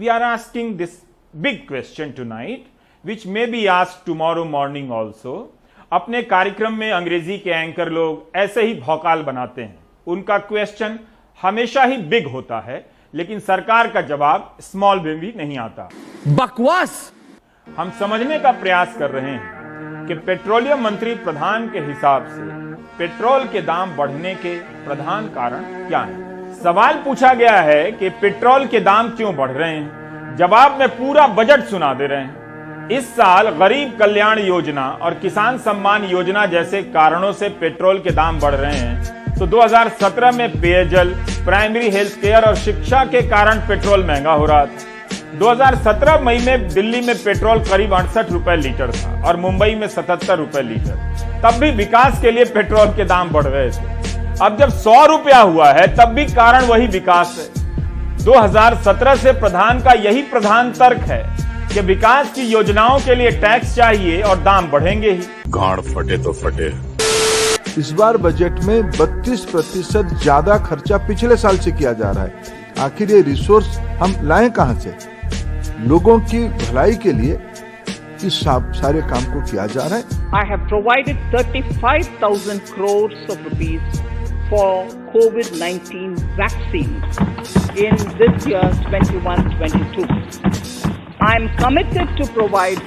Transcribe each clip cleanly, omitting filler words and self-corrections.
we are asking this big question tonight, which may be asked tomorrow morning also. अपने कार्यक्रम में अंग्रेजी के एंकर लोग ऐसे ही भौकाल बनाते हैं। उनका क्वेश्चन हमेशा ही बिग होता है, लेकिन सरकार का जवाब स्मॉल में भी नहीं आता। बकवास। हम समझने का प्रयास कर रहे हैं कि पेट्रोलियम मंत्री प्रधान के हिसाब से पेट्रोल के दाम बढ़ने के प्रधान कारण क्या हैं? सवाल पूछा गया है कि पेट्रोल के दाम क्यों बढ़ रहे हैं। जवाब में पूरा बजट सुना दे रहे हैं। इस साल गरीब कल्याण योजना और किसान सम्मान योजना जैसे कारणों से पेट्रोल के दाम बढ़ रहे हैं, तो 2017 में पेयजल, प्राइमरी हेल्थ केयर और शिक्षा के कारण पेट्रोल महंगा हो रहा था। 2017 मई में दिल्ली में पेट्रोल करीब 68 रुपए लीटर था और मुंबई में 77 रुपए लीटर। तब भी विकास के लिए पेट्रोल के दाम बढ़ रहे थे। अब जब 100 रुपया हुआ है, तब भी कारण वही विकास है। 2017 से प्रधान का यही प्रधान तर्क है कि विकास की योजनाओं के लिए टैक्स चाहिए और दाम बढ़ेंगे ही। गांड फटे तो फटे। इस बार बजट में 32% ज्यादा खर्चा पिछले साल से किया जा रहा है। आखिर ये रिसोर्स हम लाएं कहां से? लोगों की भलाई के लिए इस सारे काम को किया जा रहा है। I have provided 35,000 crores of rupees for COVID-19 vaccines in this year 21-22. I am committed to provide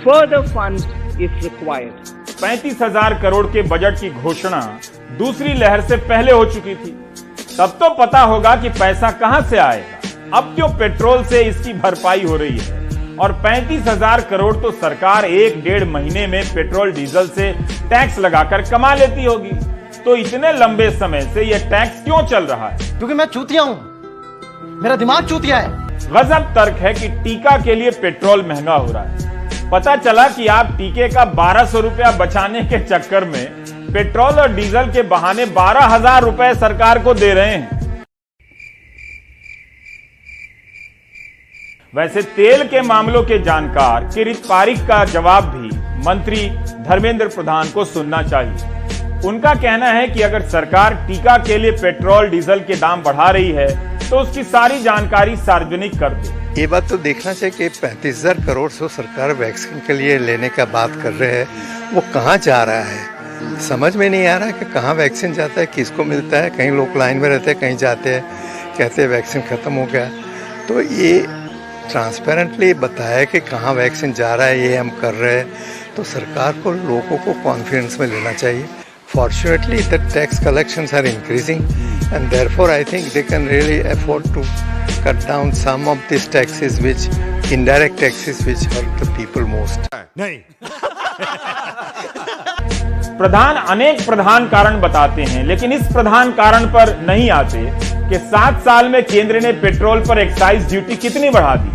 further funds if required. 35,000 crore के बजट की घोषणा दूसरी लहर से पहले हो चुकी थी। तब तो पता होगा कि पैसा कहां से आएगा। अब क्यों पेट्रोल से इसकी भरपाई हो रही है? और 35,000 करोड़ तो सरकार 1-1.5 महीने में पेट्रोल डीजल से टैक्स लगाकर कमा लेती होगी। तो इतने लंबे समय से यह टैक्स क्यों चल रहा है? क्योंकि मैं चूतिया हूं, मेरा दिमाग चूतिया है। गजब तर्क है कि टीका के लिए पेट्रोल महंगा हो रहा है। पता चला कि आप टीके का 1200 रुपया बचाने के चक्कर में पेट्रोल और डीजल के बहाने 12,000 रुपए सरकार को दे रहे हैं। वैसे तेल के मामलों के जानकार किरीट पारिक का जवाब भी मंत्री धर्मेंद्र प्रधान को सुनना चाहिए। उनका कहना है कि अगर सरकार टीका के लिए पेट्रोल डीजल के दाम बढ़ा रही है, तो उसकी सारी जानकारी सार्वजनिक कर दे। ये बात तो देखना चाहिए कि 35,000 करोड़ से सरकार वैक्सीन के लिए लेने का बात कर रहे हैं, वो कहाँ जा रहा है? समझ में नहीं आ रहा है कि कहाँ वैक्सीन जाता है, किसको मिलता है। कहीं लोग लाइन में रहते हैं, कहीं जाते हैं, कहते हैं वैक्सीन खत्म हो गया। तो ये ट्रांसपेरेंटली बताया कि कहाँ वैक्सीन जा रहा है, ये हम कर रहे हैं, तो सरकार को लोगों को कॉन्फिडेंस में लेना चाहिए। Fortunately, the tax collections are increasing, and therefore I think they can really afford to cut down some of these taxes, which indirect taxes, which hurt the people most. नहीं। प्रधान अनेक प्रधान कारण बताते हैं, लेकिन इस प्रधान कारण पर नहीं आते कि 7 साल में केंद्र ने पेट्रोल पर एक्साइज ड्यूटी कितनी बढ़ा दी।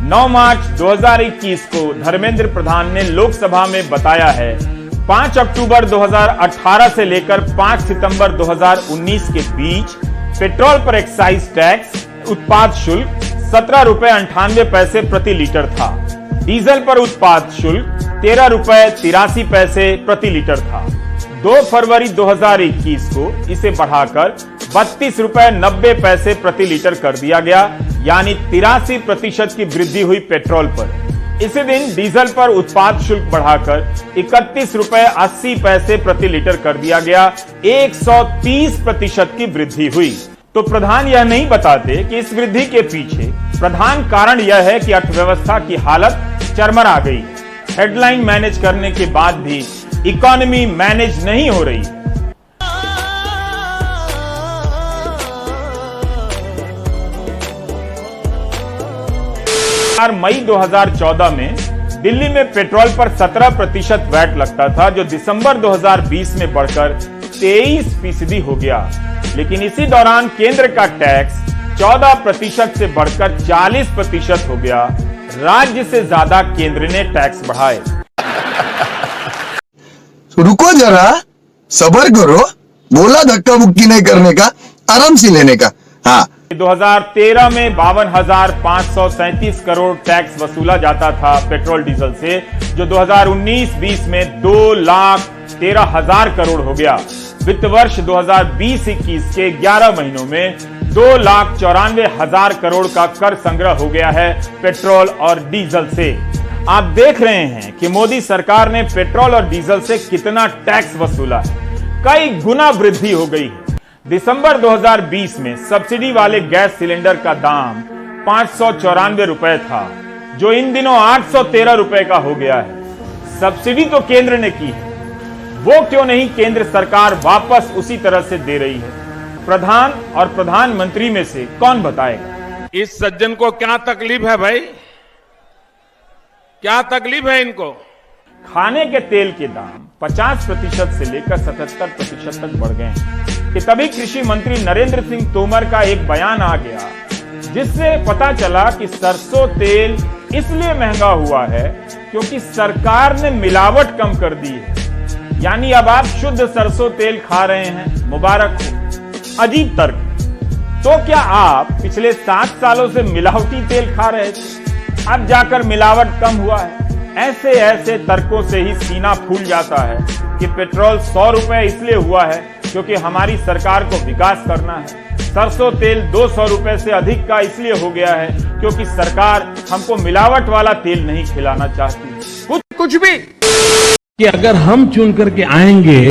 9 मार्च 2021 को धर्मेंद्र प्रधान ने लोकसभा में बताया है 5 अक्टूबर 2018 से लेकर 5 सितंबर 2019 के बीच पेट्रोल पर एक्साइज टैक्स उत्पाद शुल्क 17 रुपए 98 पैसे प्रति लीटर था। डीजल पर उत्पाद शुल्क 13 रुपए 83 पैसे प्रति लीटर था। 2 फरवरी 2021 को इसे बढ़ाकर 32 रुपए 90 पैसे प्रति लीटर कर दिया गया, यानी 83% की वृद्धि हुई पेट्रोल पर। इसी दिन डीजल पर उत्पाद शुल्क बढ़ाकर 31 रुपए 80 पैसे प्रति लीटर कर दिया गया, 130% की वृद्धि हुई। तो प्रधान यह नहीं बताते कि इस वृद्धि के पीछे प्रधान कारण यह है कि अर्थव्यवस्था की हालत चरमरा गई। हेडलाइन मैनेज करने के बाद भी इकोनॉमी मैनेज नहीं हो रही। मई 2014 में दिल्ली में पेट्रोल पर 17% वैट लगता था, जो दिसंबर 2020 में बढ़कर 23% हो गया। लेकिन इसी दौरान केंद्र का टैक्स 14% से बढ़कर 40% हो गया। राज्य से ज्यादा केंद्र ने टैक्स बढ़ाए। रुको जरा, सब्र करो। बोला धक्का मुक्की नहीं करने का, आराम से लेने का। हाँ, 2013 में 52,537 करोड़ टैक्स वसूला जाता था पेट्रोल डीजल से, जो 2019-20 में 2,13,000 करोड़ हो गया। वित्त वर्ष 2020-21 के 11 महीनों में 2,94,000 करोड़ का कर संग्रह हो गया है पेट्रोल और डीजल से। आप देख रहे हैं कि मोदी सरकार ने पेट्रोल और डीजल से कितना टैक्स वसूला है, कई गुना वृद्धि हो गई है। दिसंबर 2020 में सब्सिडी वाले गैस सिलेंडर का दाम 594 रुपए था, जो इन दिनों 813 रुपए का हो गया है। सब्सिडी तो केंद्र ने की है, वो क्यों नहीं केंद्र सरकार वापस उसी तरह से दे रही है? प्रधान और प्रधानमंत्री में से कौन बताएगा? इस सज्जन को क्या तकलीफ है भाई? क्या तकलीफ है इनको? खाने के तेल के दाम 50% से लेकर 77% तक बढ़ गए हैं कि तभी कृषि मंत्री नरेंद्र सिंह तोमर का एक बयान आ गया, जिससे पता चला कि सरसों तेल इसलिए महंगा हुआ है क्योंकि सरकार ने मिलावट कम कर दी है। यानी अब आप शुद्ध सरसों तेल खा रहे हैं, मुबारक हो। अजीब तर्क। तो क्या आप पिछले 7 सालों से मिलावटी तेल खा रहे थे, अब जाकर मिलावट कम हुआ है? ऐसे ऐसे तर्कों से ही सीना फूल जाता है कि पेट्रोल 100 रुपए इसलिए हुआ है क्योंकि हमारी सरकार को विकास करना है। सरसों तेल 200 रुपए से अधिक का इसलिए हो गया है क्योंकि सरकार हमको मिलावट वाला तेल नहीं खिलाना चाहती। कुछ भी कि अगर हम चुन करके आएंगे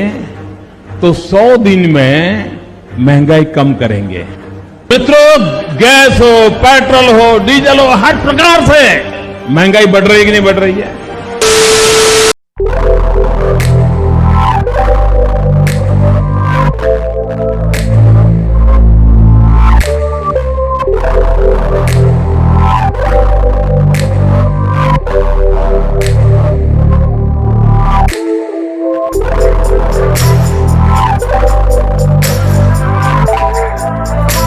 तो 100 दिन में महंगाई कम करेंगे। मित्रों, गैस हो, पेट्रोल हो, डीजल हो, हर प्रकार से महंगाई बढ़ रही है कि नहीं बढ़ रही है?